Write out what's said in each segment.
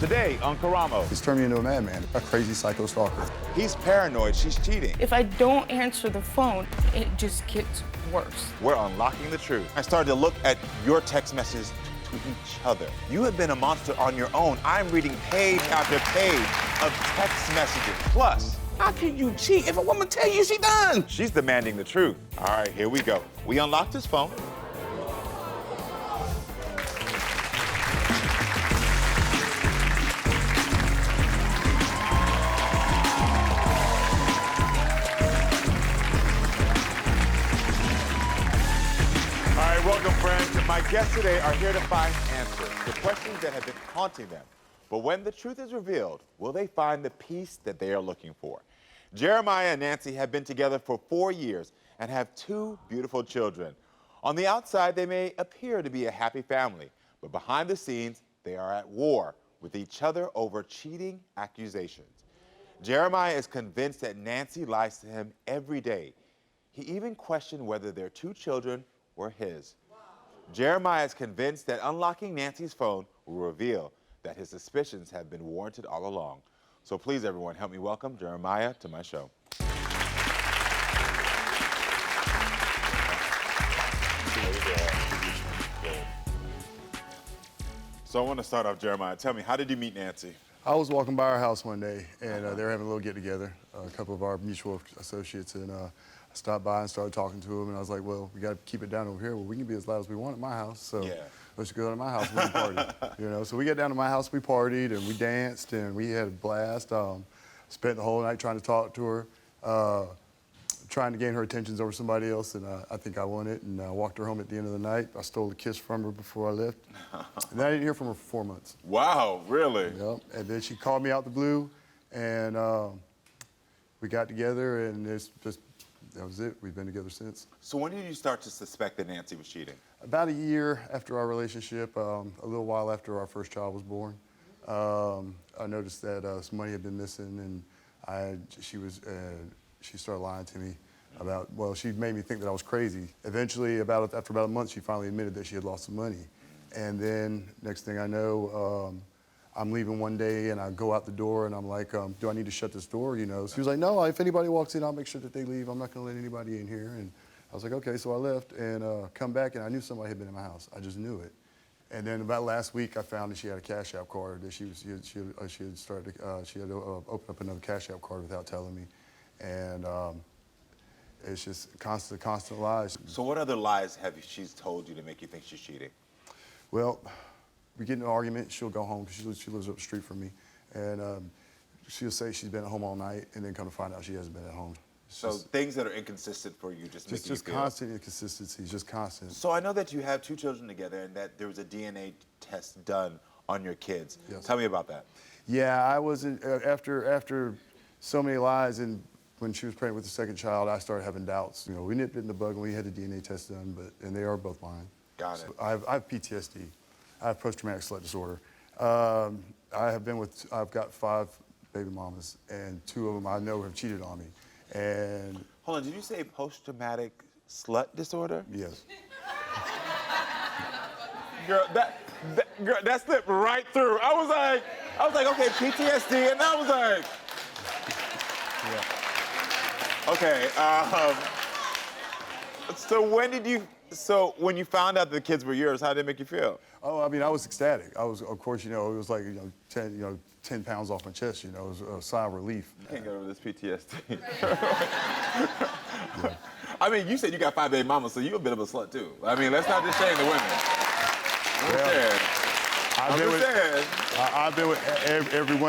Today on Karamo. He's turned me into a madman, a crazy psycho stalker. He's paranoid she's cheating. If I don't answer the phone, it just gets worse. We're unlocking the truth. I started to look at your text messages to each other. You have been a monster on your own. I'm reading page after page of text messages. Plus, how can you cheat if a woman tell you she done? She's demanding the truth. All right, here we go. We unlocked his phone. Welcome, friends. My guests today are here to find answers to questions that have been haunting them. But when the truth is revealed, will they find the peace that they are looking for? Jeremiah and Nancy have been together for 4 years and have 2 beautiful children. On the outside, they may appear to be a happy family, but behind the scenes, they are at war with each other over cheating accusations. Jeremiah is convinced that Nancy lies to him every day. He even questioned whether their 2 children were his. Jeremiah is convinced that unlocking Nancy's phone will reveal that his suspicions have been warranted all along. So please, everyone, help me welcome Jeremiah to my show. So I want to start off, Jeremiah. Tell me, how did you meet Nancy? I was walking by our house one day, and they were having a little get-together, a couple of our mutual associates, and I stopped by and started talking to them, and I was like, well, we got to keep it down over here. Well, we can be as loud as we want at my house, so let's go to my house and we can party. You know, so we got down to my house, we partied, and we danced, and we had a blast. Spent the whole night trying to talk to her, trying to gain her attentions over somebody else, and I think I won it, and I walked her home at the end of the night. I stole a kiss from her before I left, and then I didn't hear from her for 4 months. Wow, really? Yep, and then she called me out the blue, and we got together, and that was it. We've been together since. So when did you start to suspect that Nancy was cheating? About a year after our relationship, a little while after our first child was born. I noticed that some money had been missing, and she started lying to me about, well, she made me think that I was crazy. Eventually, after about a month, she finally admitted that she had lost some money. And then, next thing I know, I'm leaving one day, and I go out the door, and I'm like, do I need to shut this door, you know? She was like, no, if anybody walks in, I'll make sure that they leave. I'm not gonna let anybody in here. And I was like, okay, so I left, and come back, and I knew somebody had been in my house. I just knew it. And then about last week, I found that she had a Cash App card, that she had opened up another Cash App card without telling me. And it's just constant lies. So what other lies have she's told you to make you think she's cheating? Well, we get in an argument, she'll go home, because she lives up the street from me, and she'll say she's been at home all night, and then come to find out she hasn't been at home. So things that are inconsistent for you just make you feel... constant inconsistency, just constant. So I know that you have 2 children together and that there was a DNA test done on your kids. Yes. Tell me about that. Yeah, I wasn't, after so many lies, and when she was pregnant with the second child, I started having doubts. You know, we nipped it in the bud and we had the DNA test done, and they are both lying. Got it. So I have PTSD. I have post-traumatic slave disorder. I've got 5 baby mamas, and 2 of them I know have cheated on me. And hold on, did you say post-traumatic slut disorder? Yes. Girl, that slipped right through. I was like, okay, PTSD, and I was like, yeah. Okay. So when you found out the kids were yours, how did it make you feel? Oh, I mean, I was ecstatic. I was, of course, you know, it was like, 10 pounds off my chest, you know, it was a sigh of relief. You can't get over this PTSD. Yeah. I mean, you said you got 5 baby mamas, so you're a bit of a slut, too. I mean, let's not just shame the women. I've been with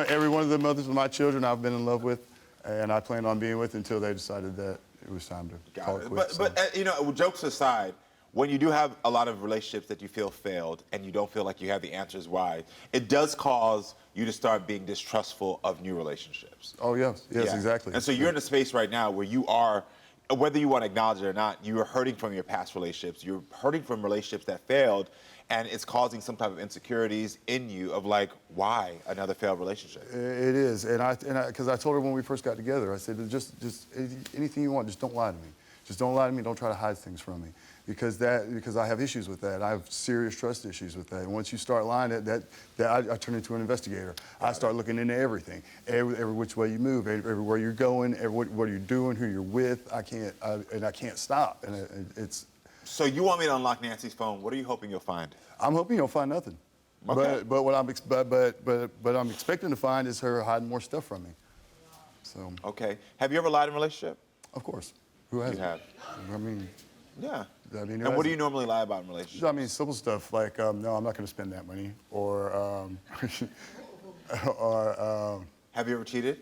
every one of the mothers of my children I've been in love with, and I planned on being with until they decided that it was time to call it quits. But you know, jokes aside, when you do have a lot of relationships that you feel failed and you don't feel like you have the answers why, it does cause you to start being distrustful of new relationships. Oh, yes, exactly. And so you're in a space right now where you are, whether you want to acknowledge it or not, you are hurting from your past relationships. You're hurting from relationships that failed, and it's causing some type of insecurities in you of like, why another failed relationship? It is, and because I told her when we first got together, I said, just anything you want, just don't lie to me. Just don't lie to me. Don't try to hide things from me, because I have issues with that. I have serious trust issues with that. And once you start lying, I turn into an investigator. I start looking into everything, every which way you move, everywhere you're going, what you're doing, who you're with. I can't stop. And it's. So you want me to unlock Nancy's phone? What are you hoping you'll find? I'm hoping you'll find nothing. Okay. But what I'm expecting to find is her hiding more stuff from me. So. Okay. Have you ever lied in a relationship? Of course. Who hasn't? You have. I mean. Yeah. I mean, and what do you normally lie about in relationships? I mean, simple stuff like, no, I'm not going to spend that money, or, Have you ever cheated?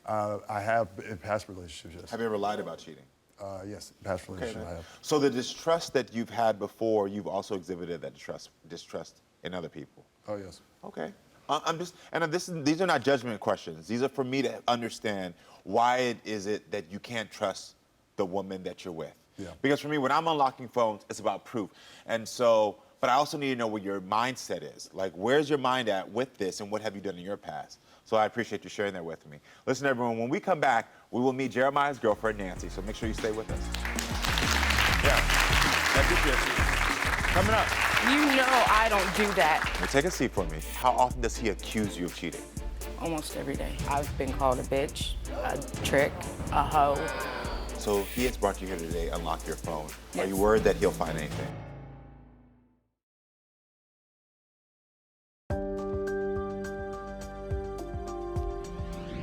I have in past relationships, yes. Have you ever lied about cheating? Yes, past relationship I have. So the distrust that you've had before, you've also exhibited that distrust in other people. Oh, yes. Okay. These are not judgment questions. These are for me to understand why is it that you can't trust the woman that you're with. Yeah. Because for me, when I'm unlocking phones, it's about proof. And so, but I also need to know what your mindset is. Like, where's your mind at with this, and what have you done in your past? So I appreciate you sharing that with me. Listen, everyone, when we come back, we will meet Jeremiah's girlfriend, Nancy. So make sure you stay with us. Yeah. Thank you, Trisha. Coming up. You know I don't do that. Well, take a seat for me. How often does he accuse you of cheating? Almost every day. I've been called a bitch, a trick, a hoe. So he has brought you here today, unlock your phone. Yes. Are you worried that he'll find anything?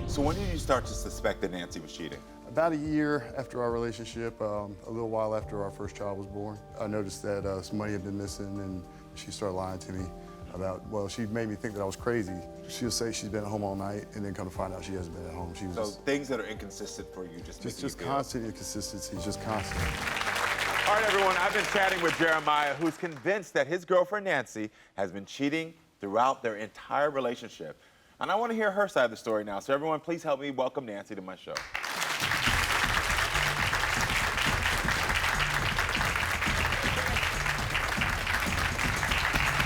So when did you start to suspect that Nancy was cheating? About a year after our relationship, a little while after our first child was born, I noticed that some money had been missing, and she started lying to me about, well, she made me think that I was crazy. She'll say she's been at home all night, and then come to find out she hasn't been at home. She was So things that are inconsistent for you just make you feel. constant inconsistency, just constant. All right, everyone, I've been chatting with Jeremiah, who's convinced that his girlfriend Nancy has been cheating throughout their entire relationship. And I want to hear her side of the story now. So everyone, please help me welcome Nancy to my show.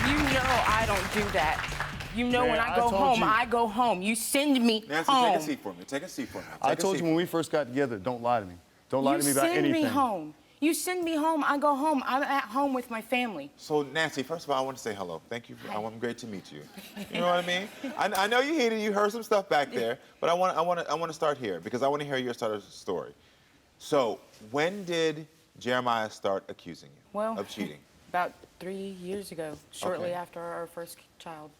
You know I don't do that. You know Man, when I I go told home, you. I go home. You send me Nancy, home. take a seat for me. Take a seat for me. I told you when we first got together, don't lie to me. Don't lie to me about anything. You send me home. You send me home, I go home. I'm at home with my family. So, Nancy, first of all, I want to say hello. Thank you. Hi. I'm great to meet you. You know what I mean? I know you hated, you heard some stuff back there, but I want to start here because I want to hear your side of the story. So, when did Jeremiah start accusing you of cheating? About 3 years ago, shortly Okay. after our first child.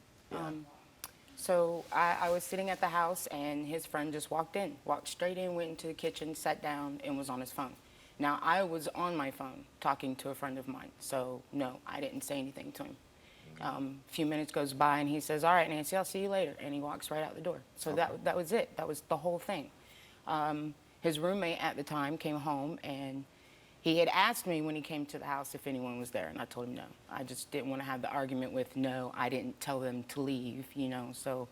So I was sitting at the house, and his friend just walked straight in, went into the kitchen, sat down, and was on his phone. Now, I was on my phone talking to a friend of mine, so no, I didn't say anything to him. A few minutes goes by, and he says, all right, Nancy, I'll see you later, and he walks right out the door. So that was it. That was the whole thing. His roommate at the time came home, and he had asked me when he came to the house if anyone was there, and I told him no. I just didn't want to have the argument with no, I didn't tell them to leave, you know, so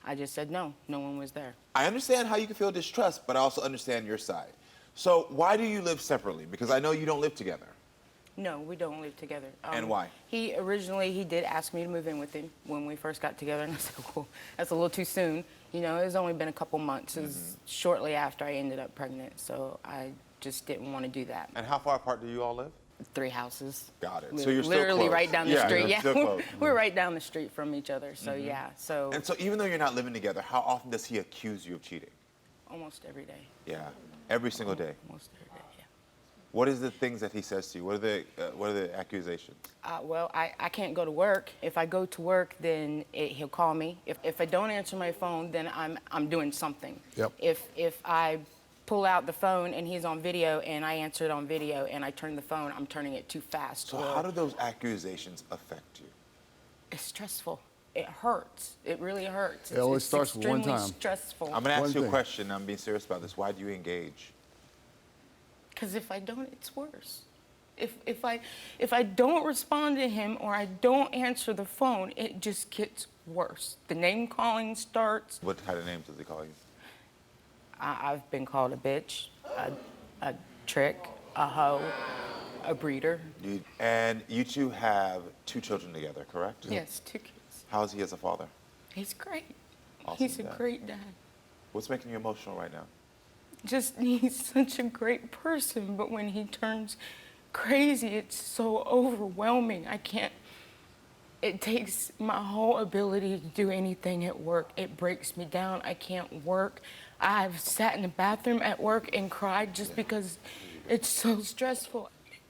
I just said no, no one was there. I understand how you can feel distrust, but I also understand your side. So why do you live separately? Because I know you don't live together. No, we don't live together. And why? He did ask me to move in with him when we first got together, and I said, well, that's a little too soon. You know, it's only been a couple months. It was shortly after I ended up pregnant, so I just didn't want to do that. And how far apart do you all live? 3 houses. Got it. So you're still literally close. right down the street. you're Yeah, still close. we're right down the street from each other. So yeah, so And so even though you're not living together, how often does he accuse you of cheating? almost every day. Yeah, every single day. Almost every day. Yeah. What is the things that he says to you? What are the accusations? Well, I can't go to work. If I go to work, then he'll call me. If I don't answer my phone, then I'm doing something. Yep. If I pull out the phone and he's on video and I answer it on video and I turn the phone, I'm turning it too fast. So how do those accusations affect you? It's stressful. It hurts. It really hurts. It always starts with one extremely time. stressful. I'm going to ask One you a thing. question. I'm being serious about this. Why do you engage? Because if I don't, it's worse. If I don't respond to him or I don't answer the phone, it just gets worse. The name calling starts. What kind of names does he call you? I've been called a bitch, a trick, a hoe, a breeder. And you two have 2 children together, correct? Yes, 2 kids. How is he as a father? He's great. Awesome He's a dad. great dad. What's making you emotional right now? just, he's such a great person, but when he turns crazy, it's so overwhelming. I can't, it takes my whole ability to do anything at work. It breaks me down. I can't work. I've sat in the bathroom at work and cried just because it's so stressful.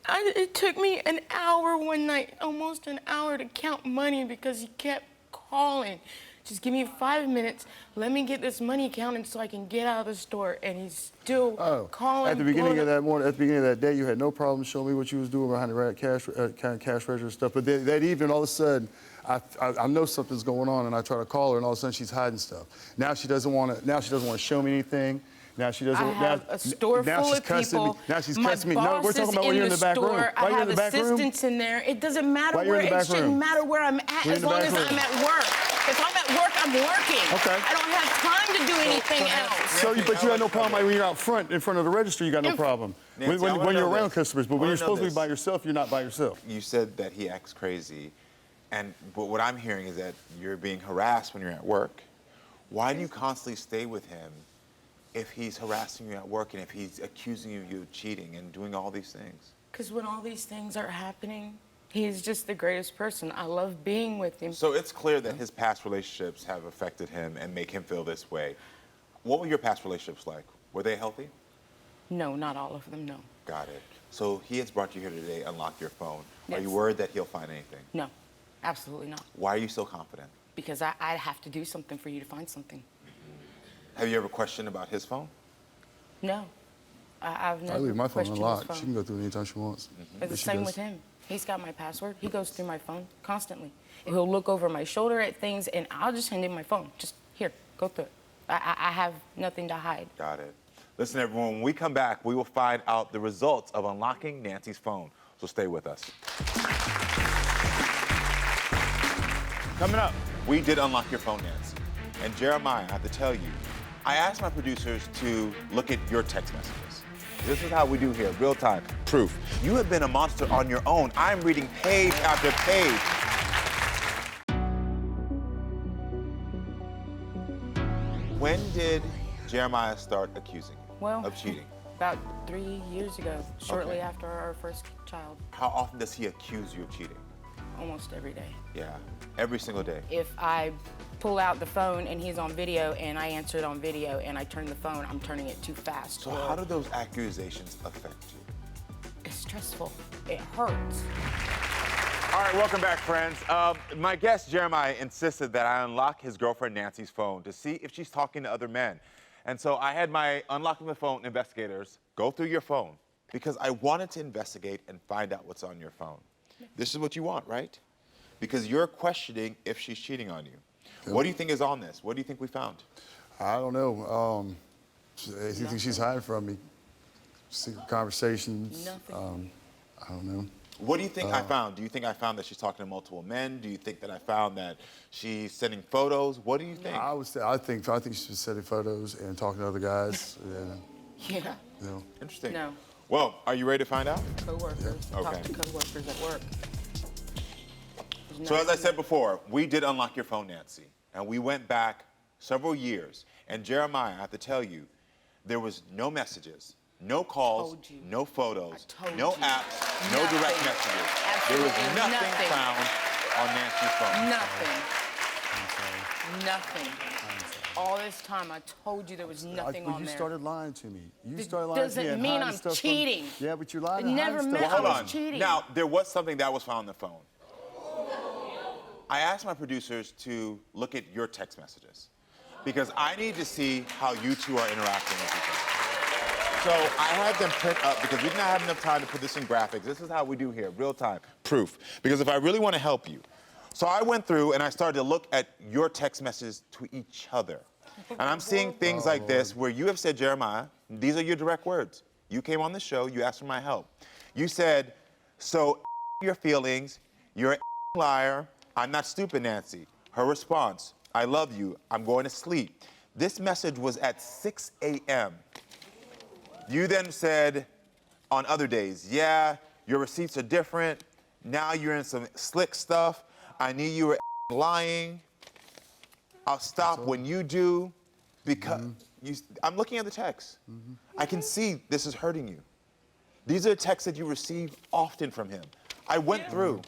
It took me an hour one night, almost an hour, to count money because he kept calling. Just give me 5 minutes. Let me get this money counted so I can get out of the store. And he's still calling. At the beginning of that morning, at the beginning of that day, you had no problem showing me what you was doing behind the cash register and stuff. But that evening, all of a sudden, I know something's going on, and I try to call her, and all of a sudden she's hiding stuff. Now she doesn't want to. Now she doesn't want to show me anything. Now she doesn't. I have a store now full she's of cussing people. Me. Now she's My cussing me. No, we're talking about when you're in the back room. I have assistants in there. It doesn't matter where. It shouldn't matter where I'm at as long as I'm at work. If I'm at work, I'm working. Okay. I don't have time to do anything else. But you had no problem when you're out front, in front of the register. You got no problem. Nancy, when you're around this. customers, but when you're supposed to be by yourself, you're not by yourself. You said that he acts crazy, but what I'm hearing is that you're being harassed when you're at work. Why do you constantly stay with him if he's harassing you at work and if he's accusing you of cheating and doing all these things? Because when all these things are happening, he's just the greatest person. I love being with him. So it's clear that his past relationships have affected him and make him feel this way. What were your past relationships like? Were they healthy? No, not all of them, no. Got it. So he has brought you here today, unlock your phone. Yes. Are you worried that he'll find anything? No, absolutely not. Why are you so confident? Because I have to do something for you to find something. Have you ever questioned about his phone? No. I've never I leave my phone questioned his unlocked. phone. She can go through it anytime she wants. It's the same with him. He's got my password. He goes through my phone constantly. He'll look over my shoulder at things, and I'll just hand him my phone. Just, here, go through it. I have nothing to hide. Got it. Listen, everyone, when we come back, we will find out the results of unlocking Nancy's phone. So stay with us. Coming up, we did unlock your phone, Nancy. And Jeremiah, I have to tell you, I asked my producers to look at your text messages. This is how we do here, real time, proof. You have been a monster on your own. I'm reading page after page. When did Jeremiah start accusing you of cheating? About 3 years ago, shortly after our first child. How often does he accuse you of cheating? Almost every day. Yeah, every single day. If I pull out the phone and he's on video and I answer it on video and I turn the phone, I'm turning it too fast. So how do those accusations affect you? It's stressful. It hurts. All right, welcome back, friends. My guest, Jeremiah, insisted that I unlock his girlfriend Nancy's phone to see if she's talking to other men. And so I had my unlocking the phone investigators go through your phone because I wanted to investigate and find out what's on your phone. This is what you want, right? Because you're questioning if she's cheating on you. Yep. What do you think is on this? What do you think we found? I don't know. I think she's hiding from me. Secret conversations. Nothing. I don't know. What do you think I found? Do you think I found that she's talking to multiple men? Do you think that I found that she's sending photos? What do you think? I think she's sending photos and talking to other guys. Yeah. You know. Interesting. No. Well, are you ready to find out? Coworkers. Yeah. Okay. Talk to coworkers at work. So as I said before, we did unlock your phone, Nancy, and we went back several years. And Jeremiah, I have to tell you, there was no messages, no calls, no photos, no apps, no direct messages. There was nothing found on Nancy's phone. Nothing. All this time, I told you there was nothing on You there. started lying to me. You started It lying to me. doesn't mean I'm cheating. Yeah, but you're lying. It never meant I was cheating. Now, there was something that was found on the phone. I asked my producers to look at your text messages because I need to see how you two are interacting with each other. So I had them print up because we did not have enough time to put this in graphics. This is how we do here, real time, proof. Because if I really want to help you. So I went through and I started to look at your text messages to each other. And I'm seeing things like this where you have said, Jeremiah, these are your direct words. You came on the show, you asked for my help. You said, so your feelings, you're a liar, I'm not stupid, Nancy. Her response, I love you, I'm going to sleep. This message was at 6 a.m. You then said on other days, yeah, your receipts are different. Now you're in some slick stuff. I knew you were lying. I'll stop when you do because I'm looking at the text. I can see this is hurting you. These are texts that you receive often from him. I went through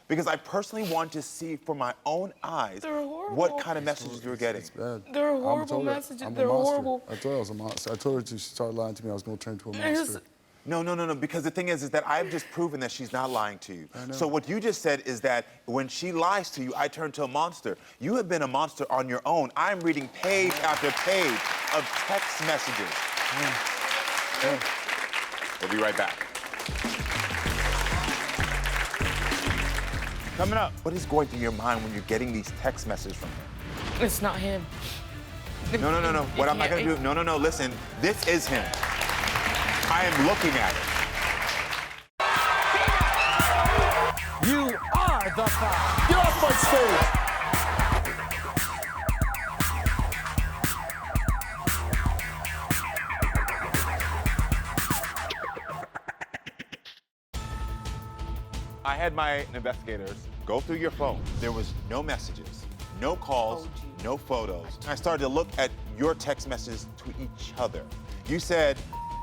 because I personally wanted to see for my own eyes what kind of messages you were getting. It's bad. They're I'm horrible told her messages. I'm a They're monster. horrible. I told her I was a monster. I told her to start lying to me, I was going to turn into a monster. No, because the thing is that I've just proven that she's not lying to you. So what you just said is that when she lies to you, I turn to a monster. You have been a monster on your own. I'm reading page after page of text messages. We'll be right back. Coming up, what is going through your mind when you're getting these text messages from him? It's not him. No. What I'm not gonna do, no, listen, this is him. I am looking at it. You are the farce. Get off my stage! I had my investigators go through your phone. There was no messages, no calls, no photos. I started to look at your text messages to each other. You said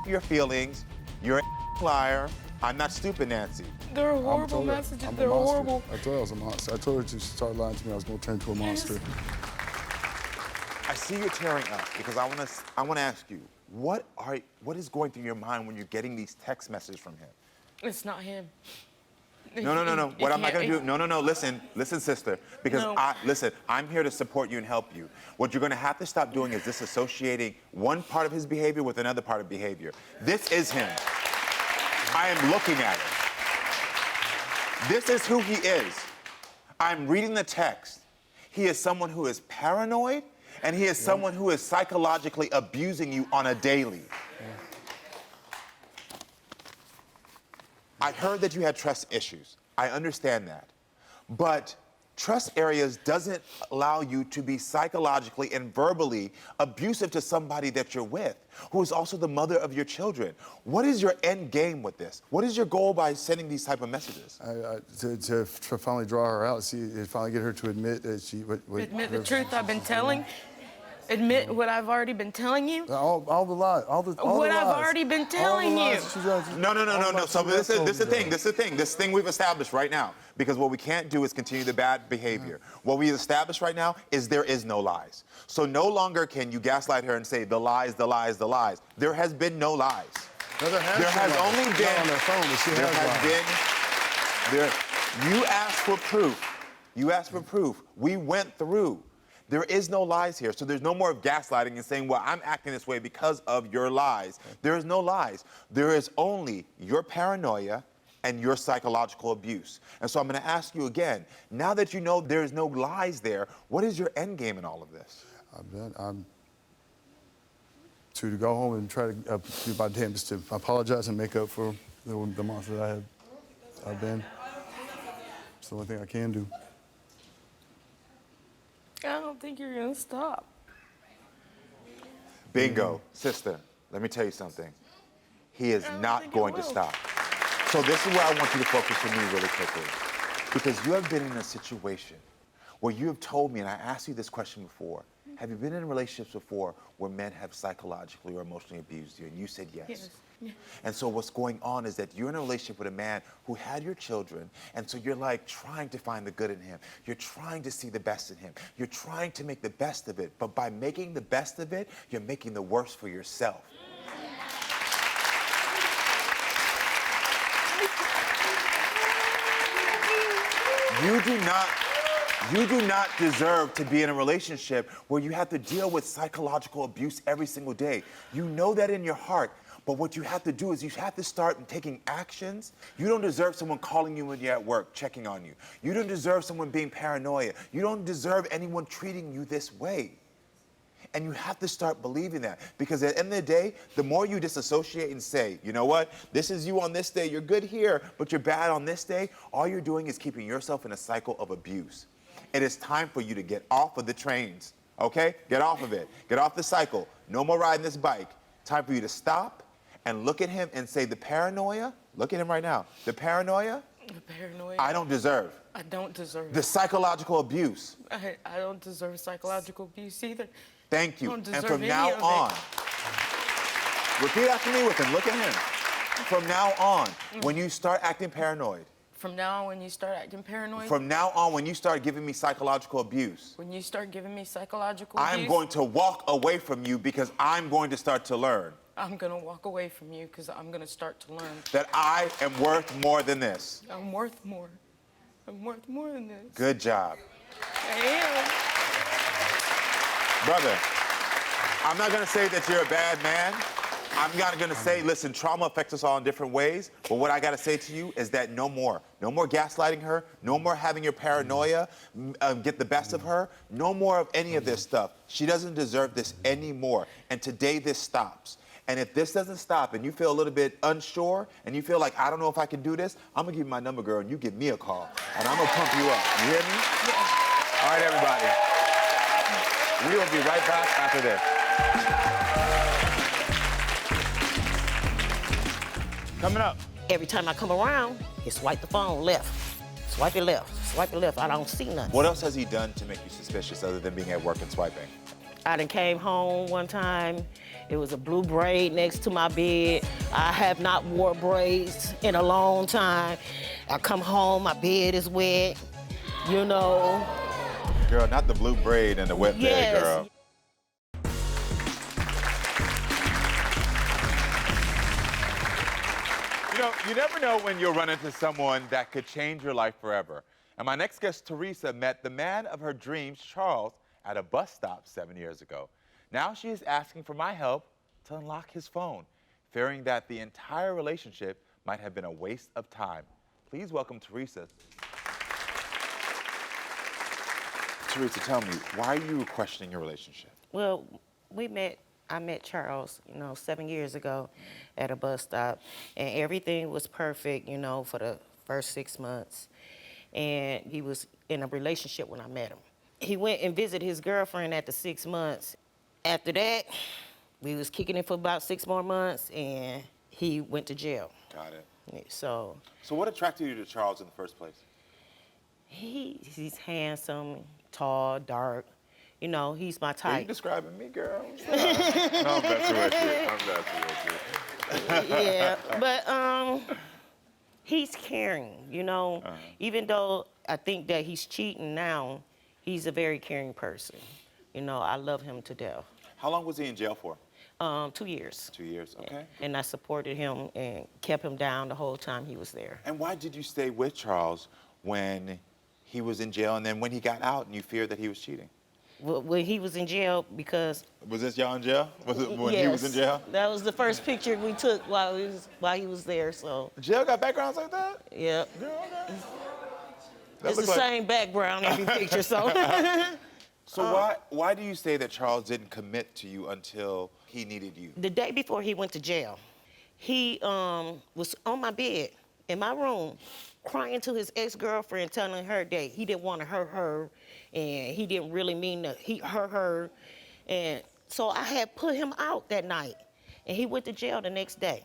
your feelings, you're a liar, I'm not stupid, Nancy. They're I horrible told her messages. I'm a They're monster. horrible. I told her I was a monster. I told her to start lying to me, I was going to turn into a monster. I see you tearing up because I want to ask you, what is going through your mind when you're getting these text messages from him? It's not him. No. What I'm not gonna do, no, listen, sister, because listen, I'm here to support you and help you. What you're gonna have to stop doing is disassociating one part of his behavior with another part of behavior. This is him. I am looking at it. This is who he is. I'm reading the text. He is someone who is paranoid, and he is someone who is psychologically abusing you on a daily. I heard that you had trust issues. I understand that. But trust areas doesn't allow you to be psychologically and verbally abusive to somebody that you're with, who is also the mother of your children. What is your end game with this? What is your goal by sending these type of messages? To finally draw her out, finally get her to admit that she... Admit the truth I've been telling. Admit what I've already been telling you. All the lies, all the What lies. I've already been telling you. No. So this is the thing. This thing we've established right now. Because what we can't do is continue the bad behavior. What we've established right now is there is no lies. So no longer can you gaslight her and say the lies. There has been no lies. No, there has only been. Not on their phone, but she There has has been. You asked for proof. You asked for proof. We went through. There is no lies here. So there's no more of gaslighting and saying, well, I'm acting this way because of your lies. There is no lies. There is only your paranoia and your psychological abuse. And so I'm going to ask you again, now that you know there's no lies there, what is your end game in all of this? I'm to go home and try to do my damnedest to apologize and make up for the monster that I've been. It's the only thing I can do. I don't think you're gonna stop. Bingo. Sister, let me tell you something. He is not going to stop. So this is where I want you to focus with me really quickly. Because you have been in a situation where you have told me, and I asked you this question before, have you been in relationships before where men have psychologically or emotionally abused you? And you said yes. Yes. Yeah. And so what's going on is that you're in a relationship with a man who had your children, and so you're like trying to find the good in him. You're trying to see the best in him. You're trying to make the best of it, but by making the best of it, you're making the worst for yourself. You do not deserve to be in a relationship where you have to deal with psychological abuse every single day. You know that in your heart, but what you have to do is you have to start taking actions. You don't deserve someone calling you when you're at work, checking on you. You don't deserve someone being paranoid. You don't deserve anyone treating you this way. And you have to start believing that, because at the end of the day, the more you disassociate and say, you know what, this is you on this day, you're good here, but you're bad on this day, all you're doing is keeping yourself in a cycle of abuse. It is time for you to get off of the trains, okay? Get off of it. Get off the cycle. No more riding this bike. Time for you to stop and look at him and say, the paranoia, look at him right now, the paranoia Paranoid. I don't deserve. I don't deserve The it. psychological abuse. I don't deserve psychological abuse either. Thank you. I don't And deserve from any now of it. on, repeat after me with him. Look at him. From now on, when you start acting paranoid, From now on, when you start acting paranoid, from now on, when you start giving me psychological abuse, when you start giving me psychological I'm abuse, going to walk away from you because I'm going to start to learn I'm gonna walk away from you because I'm gonna start to learn that I am worth more than this. I'm worth more. I'm worth more than this. Good job. I am. Brother, I'm not gonna say that you're a bad man. I'm not gonna say, listen, trauma affects us all in different ways, but what I gotta say to you is that no more. No more gaslighting her, no more having your paranoia get the best of her, no more of any of this stuff. She doesn't deserve this anymore, and today this stops. And if this doesn't stop and you feel a little bit unsure and you feel like, I don't know if I can do this, I'm gonna give you my number, girl, and you give me a call, and I'm gonna pump you up. You hear me? Yeah. All right, everybody. We will be right back after this. Coming up. Every time I come around, he swipe the phone left. Swipe it left. Swipe it left. I don't see nothing. What else has he done to make you suspicious other than being at work and swiping? I done came home one time. It was a blue braid next to my bed. I have not wore braids in a long time. I come home, my bed is wet, you know. Girl, not the blue braid and the wet bed, Yes. girl. You know, you never know when you'll run into someone that could change your life forever. And my next guest, Teresa, met the man of her dreams, Charles, at a bus stop 7 years ago. Now she is asking for my help to unlock his phone, fearing that the entire relationship might have been a waste of time. Please welcome Teresa. Teresa, tell me, why are you questioning your relationship? Well, I met Charles, 7 years ago at a bus stop, and everything was perfect, for the first 6 months. And he was in a relationship when I met him. He went and visited his girlfriend at the 6 months. After that, we was kicking it for about 6 more months, and he went to jail. Got it. So what attracted you to Charles in the first place? he's handsome, tall, dark. He's my Are you type. describing me, girl? No, I'm messing with you. I'm messing with you. Yeah, but he's caring, Even though I think that he's cheating now, he's a very caring person. I love him to death. How long was he in jail for? 2 years. 2 years, okay. And I supported him and kept him down the whole time he was there. And why did you stay with Charles when he was in jail and then when he got out and you feared that he was cheating? When he was in jail, because Was this y'all in jail? Was it when he was in jail? That was the first picture we took while he was there. So Jail got backgrounds like that? yeah, Girl, okay. it's the same background every picture. So So why do you say that Charles didn't commit to you until he needed you? the day before he went to jail, he was on my bed in my room, crying to his ex-girlfriend, telling her that he didn't want to hurt her, and he didn't really mean to hurt her. And so I had put him out that night, and he went to jail the next day.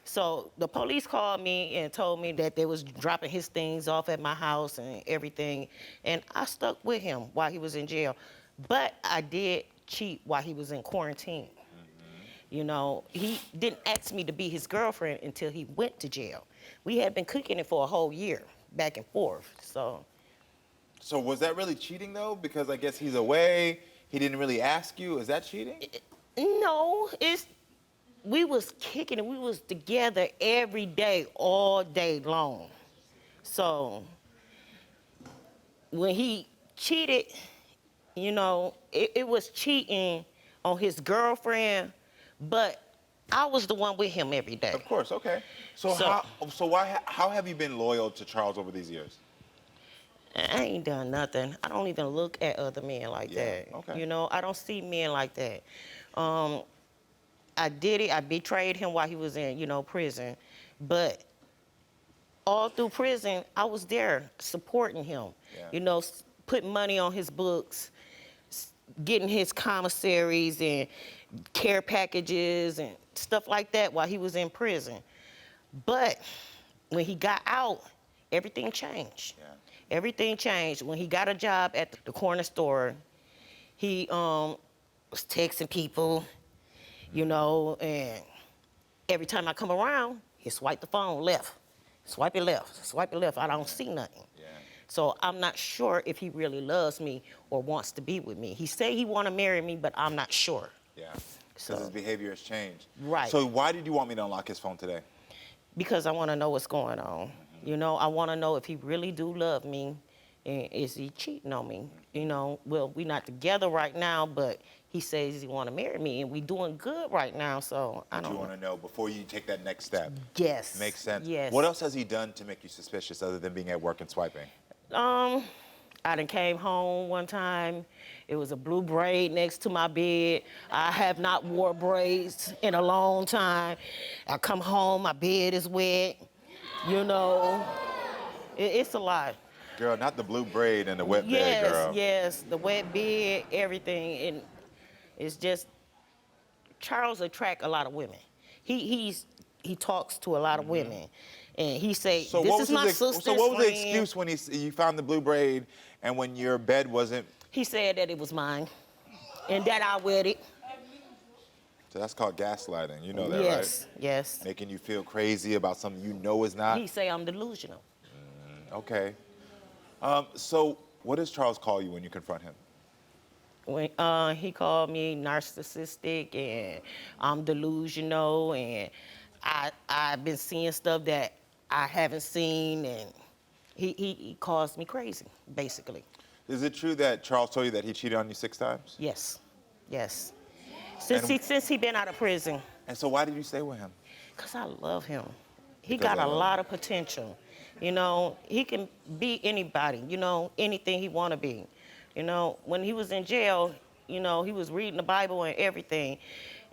So the police called me and told me that they was dropping his things off at my house and everything, and I stuck with him while he was in jail. But I did cheat while he was in quarantine. He didn't ask me to be his girlfriend until he went to jail. We had been cooking it for a whole year, back and forth, so. So was that really cheating though? Because I guess he's away, he didn't really ask you. Is that cheating? No, we was kicking it. We was together every day, all day long. So when he cheated, it was cheating on his girlfriend, but I was the one with him every day. Of course, okay. So how have you been loyal to Charles over these years? I ain't done nothing. I don't even look at other men like that. Okay. I don't see men like that. I did it. I betrayed him while he was in, prison. But all through prison, I was there supporting him. Yeah. Putting money on his books, getting his commissaries and care packages and stuff like that while he was in prison. But when he got out, everything changed. Yeah. Everything changed. When he got a job at the corner store, he was texting people, you know, and every time I come around, he swipe the phone left. Swipe it left, swipe it left. I don't see nothing. Yeah. So I'm not sure if he really loves me or wants to be with me. He said he want to marry me, but I'm not sure. Yeah. Because So- his behavior has changed. Right. So why did you want me to unlock his phone today? Because I want to know what's going on. You know, I want to know if he really do love me, and is he cheating on me? You know, well, we're not together right now, but he says he want to marry me, and we doing good right now. So I You don't want to know before you take that next step. Yes. Makes sense. Yes. What else has he done to make you suspicious other than being at work and swiping? I done came home one time. It was a blue braid next to my bed. I have not wore braids in a long time. I come home, my bed is wet. You know, it's a lot. Girl, not the blue braid and the wet bed, girl. Yes, the wet bed, everything, and it's just Charles attract a lot of women. He talks to a lot of women, and he say, So "This what is was my his sister's So what was the friend." excuse when you found the blue braid and when your bed wasn't? He said that it was mine, and that I wet it. So that's called gaslighting. You know that, Yes, right? yes. Making you feel crazy about something you know is not. He say I'm delusional. Okay. So what does Charles call you when you confront him? When he called me narcissistic and I'm delusional, and I've been seeing stuff that I haven't seen, and he calls me crazy, basically. Is it true that Charles told you that he cheated on you 6 times? Yes, yes. Since he been out of prison, And so why did you stay with him? cause I love him. He Because got I a love lot of potential. You know, he can be anybody. You know, anything he wanna be. You know, when he was in jail, you know, he was reading the Bible and everything.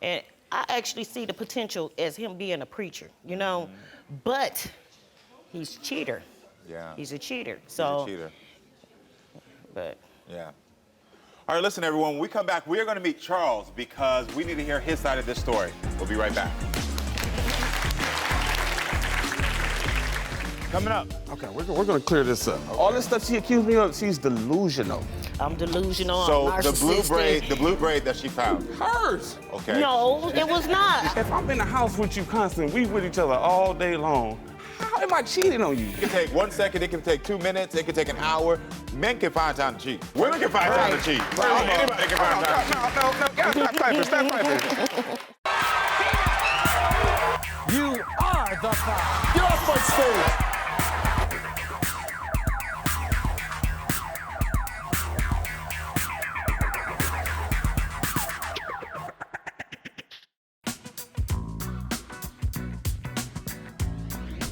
And I actually see the potential as him being a preacher, you know. But he's a cheater. Yeah. He's a cheater. He's So, a cheater. but Yeah. All right, listen, everyone. When we come back, we are going to meet Charles because we need to hear his side of this story. We'll be right back. Coming up. Okay, we're gonna clear this up. All this stuff she accused me of, she's delusional. I'm delusional. So I'm the narcissistic. blue braid that she found. Hers. Okay. No, it was not. If I'm in the house with you constantly, we with each other all day long, how am I cheating on you? It can take 1 second, it can take 2 minutes, it can take an hour. Men can find time to cheat. Women can find time to cheat. Anybody can find time to cheat. No, guys, stop clapping, stop clapping. You are the farce. Get off my stage.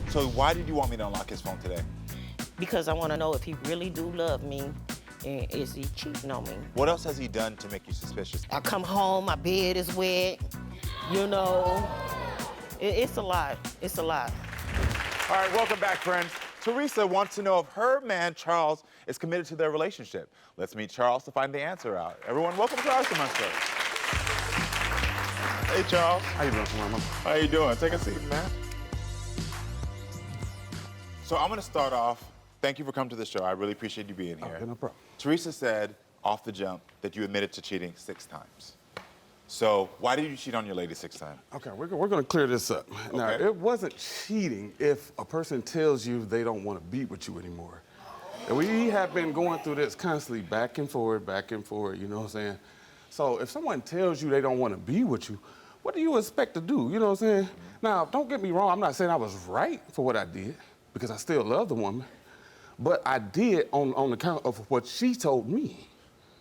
So why did you want me to unlock his phone today? Because I want to know if he really do love me, and is he cheating on me? What else has he done to make you suspicious? I come home, my bed is wet. You know, it's a lot. It's a lot. All right, welcome back, friends. Teresa wants to know if her man, Charles, is committed to their relationship. Let's meet Charles to find the answer out. Everyone, welcome to our semester. Hey, Charles. How you doing, Mama? How you doing? Take a seat, man. So I'm going to start off. Thank you for coming to the show. I really appreciate you being here. Okay, no problem. Teresa said off the jump that you admitted to cheating 6 times. So why did you cheat on your lady 6 times? Okay, we're gonna clear this up. Now, Okay. it wasn't cheating if a person tells you they don't want to be with you anymore. And we have been going through this constantly, back and forward, you know what I'm saying? So if someone tells you they don't want to be with you, what do you expect to do, you know what I'm saying? Now, don't get me wrong, I'm not saying I was right for what I did, because I still love the woman, but I did on account of what she told me.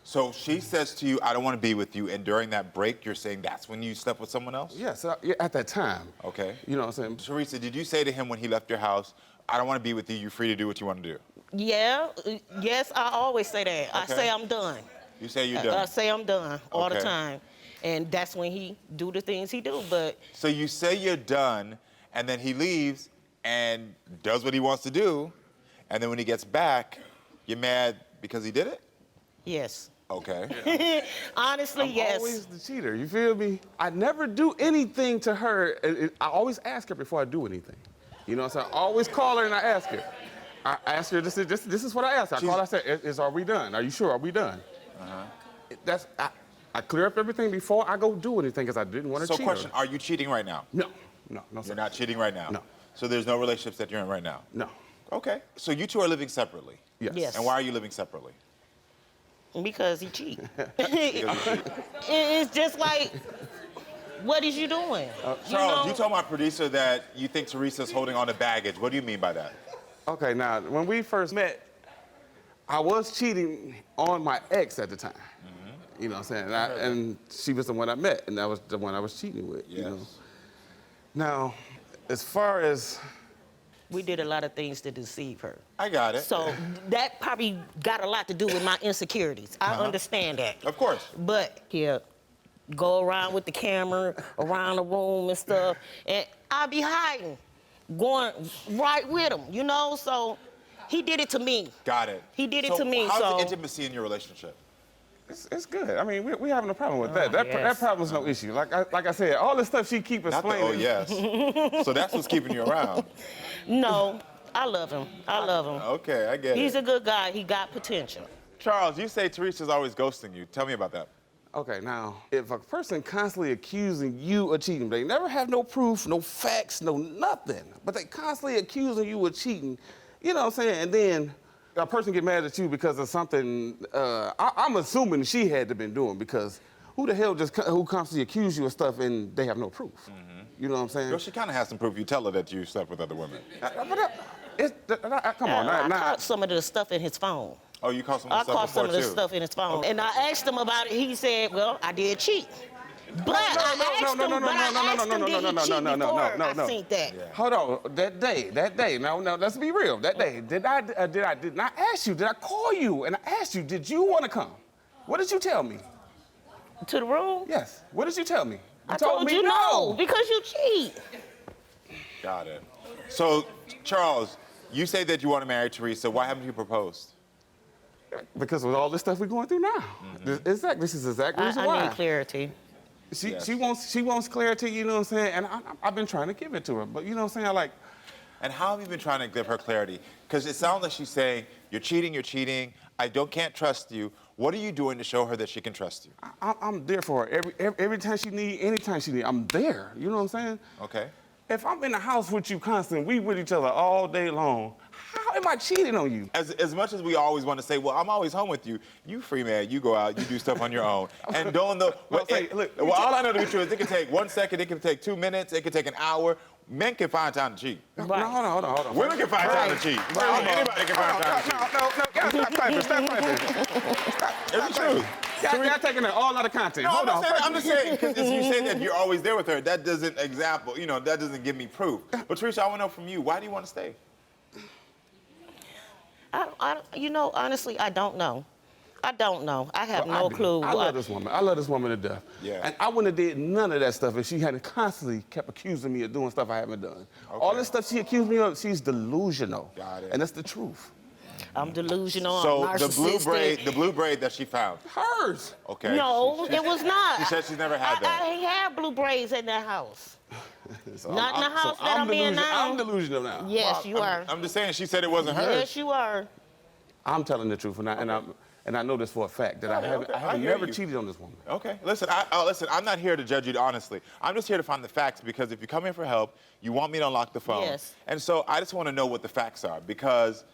So she says to you, I don't want to be with you, and during that break, you're saying that's when you slept with someone else? Yes, yeah, at that time. Okay. You know what I'm saying? Teresa, did you say to him when he left your house, I don't want to be with you, you're free to do what you want to do? Yeah, yes, I always say that. I Okay. say I'm done. You say you're I done. say I'm done all the Okay. time. And that's when he do the things he do, but So you say you're done, and then he leaves and does what he wants to do, and then when he gets back, you're mad because he did it? yes. Okay. Honestly, I'm yes. always the cheater, you feel me? I never do anything to her. I always ask her before I do anything. You know what I'm saying? I always call her and I ask her. I asked her, this is what I asked her. I called, I said, are we done? Are you sure? Are we done? I clear up everything before I go do anything because I didn't want to cheat. So question, are you cheating right now? No, sir. You're not cheating right now? No. So there's no relationships that you're in right now? No. Okay. So you two are living separately? Yes. Yes. And why are you living separately? Because he cheat. It's just like, what is you doing? Charles, you told my producer that you think Teresa's holding on to baggage. What do you mean by that? Okay, now, when we first met, I was cheating on my ex at the time. You know what I'm saying? And she was the one I met, and that was the one I was cheating with. Yes. You know? Now, as far as... We did a lot of things to deceive her. I got it. So that probably got a lot to do with my insecurities. I understand that. Of course. But he'll go around with the camera, around the room and stuff, and I'll be hiding, going right with him, you know? So he did it to me. Got it. He did it to me, how's so... the intimacy in your relationship? It's good. I mean, we having a problem with that. That yes. problem's no issue. Like I said, all the stuff she keep explaining. Oh, yes. So that's what's keeping you around. No, I love him. I love him. Okay, I get He's it. a good guy. He got potential. Charles, you say Teresa's always ghosting you. Tell me about that. Okay, now, if a person constantly accusing you of cheating, they never have no proof, no facts, no nothing, but they constantly accusing you of cheating, you know what I'm saying? And then a person get mad at you because of something, I'm assuming she had to been doing, because who the hell who constantly accuse you of stuff and they have no proof? You know what I'm saying? Well, she kind of has some proof. You tell her that you slept with other women. Come on, I caught some of the stuff in his phone. Oh, you caught some of the I stuff caught some before, of the too? stuff in his phone. And I asked him about it. He said, well, I did cheat. But I asked him, did he cheat before I seen that? Hold on, that day. Now, let's be real. That day, did not ask you? Did I call you and I asked you? Did you want to come? What did you tell me? To the room? Yes. What did you tell me? I told you no, because you cheat. Got it. So, Charles, you say that you want to marry Teresa. Why haven't you proposed? Because with all this stuff we're going through now. This is exactly the reason why. I need clarity. She wants clarity, you know what I'm saying? And I've been trying to give it to her, but you know what I'm saying? And how have you been trying to give her clarity? Because it sounds like she's saying, you're cheating, can't trust you. What are you doing to show her that she can trust you? I'm there for her every time she needs, anytime she needs. I'm there, you know what I'm saying? Okay. If I'm in the house with you constantly, we with each other all day long, how am I cheating on you? As much as we always want to say, well, I'm always home with you, you free man, you go out, you do stuff on your own. And don't know, all I know to be true is it can take 1 second, it can take 2 minutes, it can take an hour. Men can find time to cheat. No, hold on. Women can find time to cheat. Anybody can find time to cheat. No, stop typing. It's the truth. Y'all taking that all out of content. No, Hold on. I'm just saying, because you say that you're always there with her, that doesn't that doesn't give me proof. But Trisha, I want to know from you, why do you want to stay? Honestly, I don't know. I don't know. I have no clue. I love this woman. I love this woman to death. Yeah. And I wouldn't have did none of that stuff if she hadn't constantly kept accusing me of doing stuff I haven't done. Okay. All this stuff she accused me of, she's delusional. Got it. And that's the truth. I'm delusional. So I'm the blue braid that she found. Hers. Okay. No, it was not. She said she's never had that. I ain't had blue braids in that house. So Not in the house that I'm in now. I'm delusional now. Yes, you are. I'm just saying, she said it wasn't hers. Yes, you are. I'm telling the truth, and I know this for a fact that I have hear never you. cheated on this woman. Okay, listen, I'm not here to judge you honestly. I'm just here to find the facts, because if you come in for help, you want me to unlock the phone. Yes. And so I just want to know what the facts are, because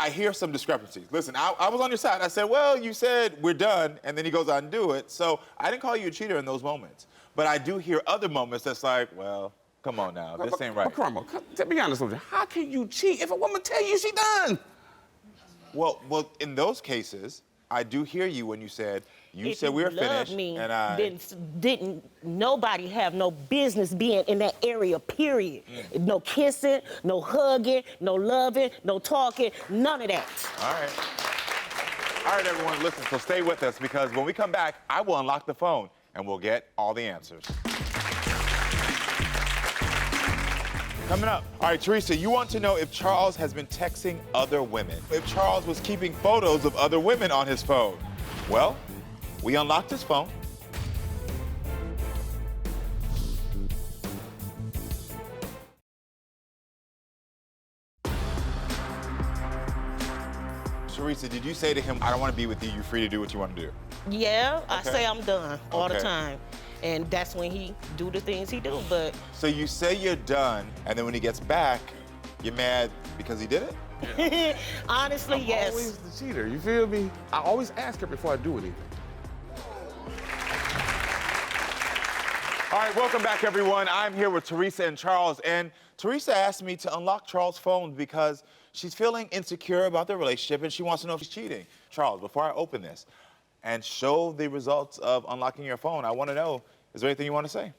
I hear some discrepancies. Listen, I was on your side. I said, well, you said we're done, and then he goes out and do it. So I didn't call you a cheater in those moments. But I do hear other moments that's like, well, come on now, this ain't right. But Karamo, to be honest with you, how can you cheat if a woman tell you she done? Well, in those cases, I do hear you when you said, If we were loved finished, me, and I... then didn't nobody have no business being in that area, period. No kissing, no hugging, no loving, no talking, none of that. All right, everyone, listen, so stay with us, because when we come back, I will unlock the phone, and we'll get all the answers. Coming up, all right, Teresa, you want to know if Charles has been texting other women, if Charles was keeping photos of other women on his phone. Well, we unlocked his phone. Teresa, did you say to him, I don't want to be with you, you're free to do what you want to do? Yeah, I Okay. say I'm done all the Okay. time. And that's when he do the things he do, but So you say you're done, and then when he gets back, you're mad because he did it? honestly, I'm yes. always the cheater, you feel me? I always ask her before I do anything. All right, welcome back, everyone. I'm here with Teresa and Charles, and Teresa asked me to unlock Charles' phone because she's feeling insecure about their relationship, and she wants to know if he's cheating. Charles, before I open this and show the results of unlocking your phone, I want to know, is there anything you want to say?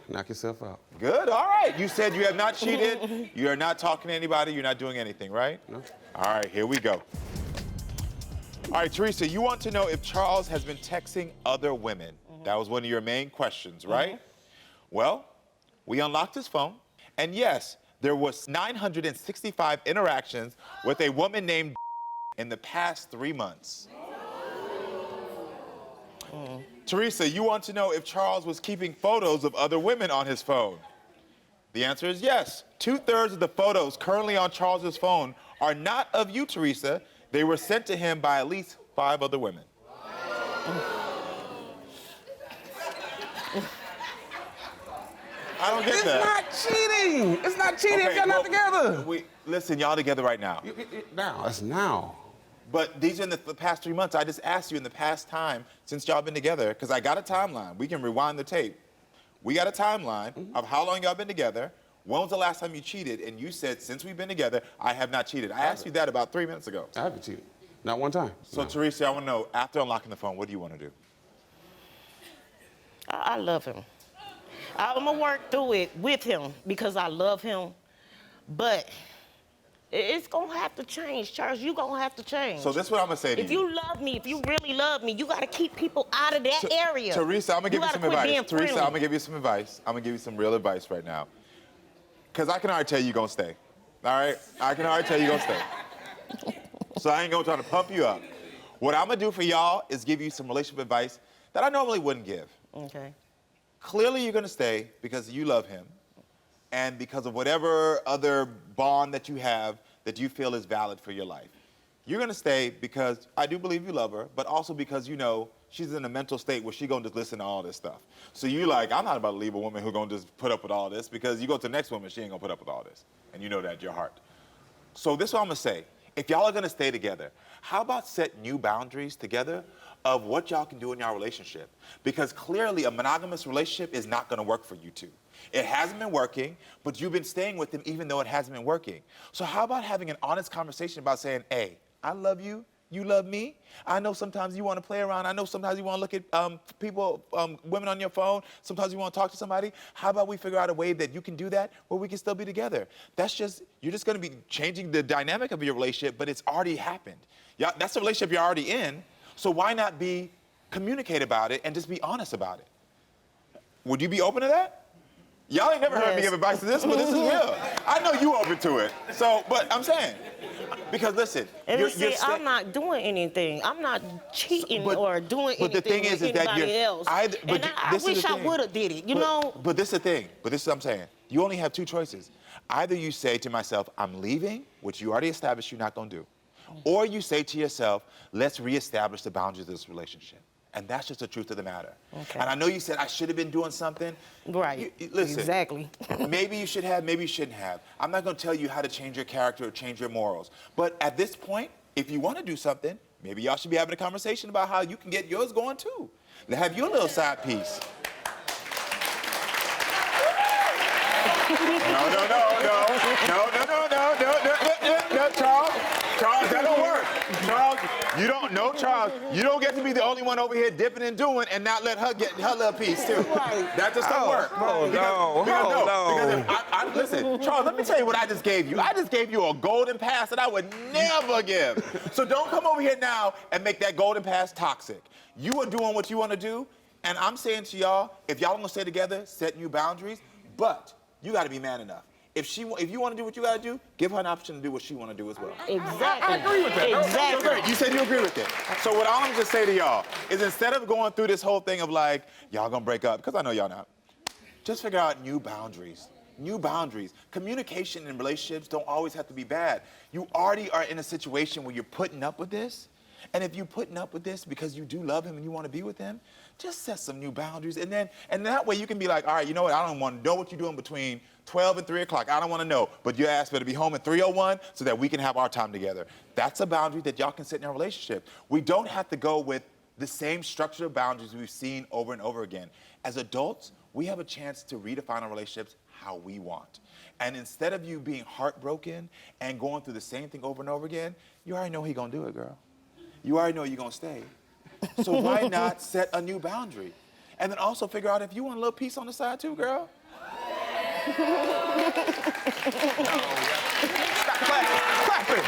Knock yourself out. Good, all right. You said you have not cheated, you are not talking to anybody, you're not doing anything, right? No. All right, here we go. All right, Teresa, you want to know if Charles has been texting other women. That was one of your main questions, right? Well, we unlocked his phone, and yes, there was 965 interactions with a woman named in the past 3 months. Teresa, you want to know if Charles was keeping photos of other women on his phone. The answer is yes. 2/3 of the photos currently on Charles's phone are not of you, Teresa. They were sent to him by at least 5 other women. I don't get It's that. not cheating. It's not cheating if y'all not together. Listen, y'all together right now. Now, it's now. But these are in the past 3 months. I just asked you in the past time since y'all been together, because I got a timeline. We can rewind the tape. We got a timeline of how long y'all been together. When was the last time you cheated? And you said, since we've been together, I have not cheated. I asked you that about 3 minutes ago. I haven't cheated. Not one time. So, No. Teresa, I want to know, after unlocking the phone, what do you want to do? I love him. I'm gonna work through it with him because I love him, but it's gonna have to change, Charles. You gonna have to change. So this is what I'm going to say to If you love me, if you really love me, you gotta keep people out of that area. Teresa, I'm going to give you some gotta quit being advice. Teresa, I'm friendly. going to give you some advice. I'm going to give you some real advice right now. Because I can already tell you're going to stay. All right? I can already tell you're going to stay. So I ain't going to try to pump you up. What I'm going to do for y'all is give you some relationship advice that I normally wouldn't give. Okay. Clearly, you're going to stay because you love him and because of whatever other bond that you have that you feel is valid for your life. You're going to stay because I do believe you love her, but also because you know she's in a mental state where she's going to just listen to all this stuff. So you like, I'm not about to leave a woman who's going to just put up with all this, because you go to the next woman, she ain't going to put up with all this. And you know that in your heart. So this is what I'm going to say. If y'all are going to stay together, how about set new boundaries together of what y'all can do in your relationship? Because clearly a monogamous relationship is not going to work for you two. It hasn't been working, but you've been staying with him even though it hasn't been working. So how about having an honest conversation about saying, hey, I love you, you love me. I know sometimes you want to play around. I know sometimes you want to look at people, women on your phone. Sometimes you want to talk to somebody. How about we figure out a way that you can do that where we can still be together? That's just, you're just going to be changing the dynamic of your relationship, but it's already happened. Yeah, that's the relationship you're already in. So why not communicate about it and just be honest about it? Would you be open to that? Y'all ain't never heard me give advice to this, but this is real. I know you open to it. So, but I'm saying, because listen, And see, I'm not doing anything. I'm not cheating or doing anything the thing is with that anybody else. and I wish I would have did it, you know? But this is the thing. But this is what I'm saying. You only have 2 choices. Either you say to myself, I'm leaving, which you already established you're not going to do. Or you say to yourself, let's reestablish the boundaries of this relationship. And that's just the truth of the matter. Okay. And I know you said I should have been doing something. Right. Listen. Exactly. Maybe you should have, maybe you shouldn't have. I'm not going to tell you how to change your character or change your morals. But at this point, if you want to do something, maybe y'all should be having a conversation about how you can get yours going too. Have your little side piece. No, Charles, that don't work. Charles, you don't get to be the only one over here dipping and doing and not let her get her little piece too. That just don't work. Because listen, Charles, let me tell you what I just gave you. I just gave you a golden pass that I would never give. So don't come over here now and make that golden pass toxic. You are doing what you want to do, and I'm saying to y'all, if y'all want to stay together, set new boundaries, but you got to be man enough. If you want to do what you got to do, give her an option to do what she want to do as well. Exactly. I agree with that. Exactly. Okay, you said you agree with it. So what I'm just say to y'all is, instead of going through this whole thing of like, y'all gonna break up, because I know y'all not, just figure out new boundaries. new boundaries. Communication in relationships don't always have to be bad. You already are in a situation where you're putting up with this. And if you're putting up with this because you do love him and you want to be with him, just set some new boundaries. And that way you can be like, all right, you know what? I don't want to know what you're doing between 12 and 3 o'clock. I don't want to know. But your ass better be home at 3:01 so that we can have our time together. That's a boundary that y'all can set in a relationship. We don't have to go with the same structure of boundaries we've seen over and over again. As adults, we have a chance to redefine our relationships how we want. And instead of you being heartbroken and going through the same thing over and over again, you already know he's gonna do it, girl. You already know you're gonna stay. So why not set a new boundary? And then also figure out if you want a little piece on the side too, girl. Clap it.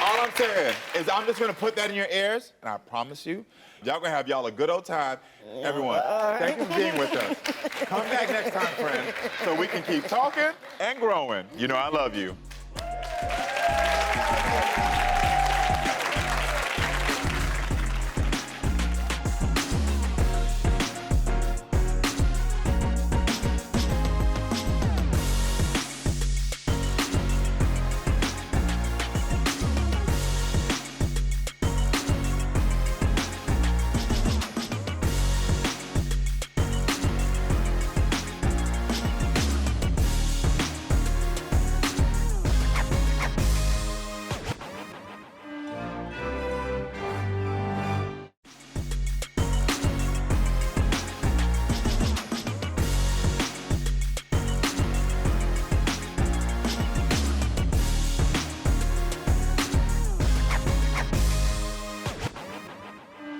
All I'm saying is I'm just gonna put that in your ears, and I promise you, y'all gonna have y'all a good old time. Everyone, thank you for being with us. Come back next time, friends, so we can keep talking and growing. You know I love you.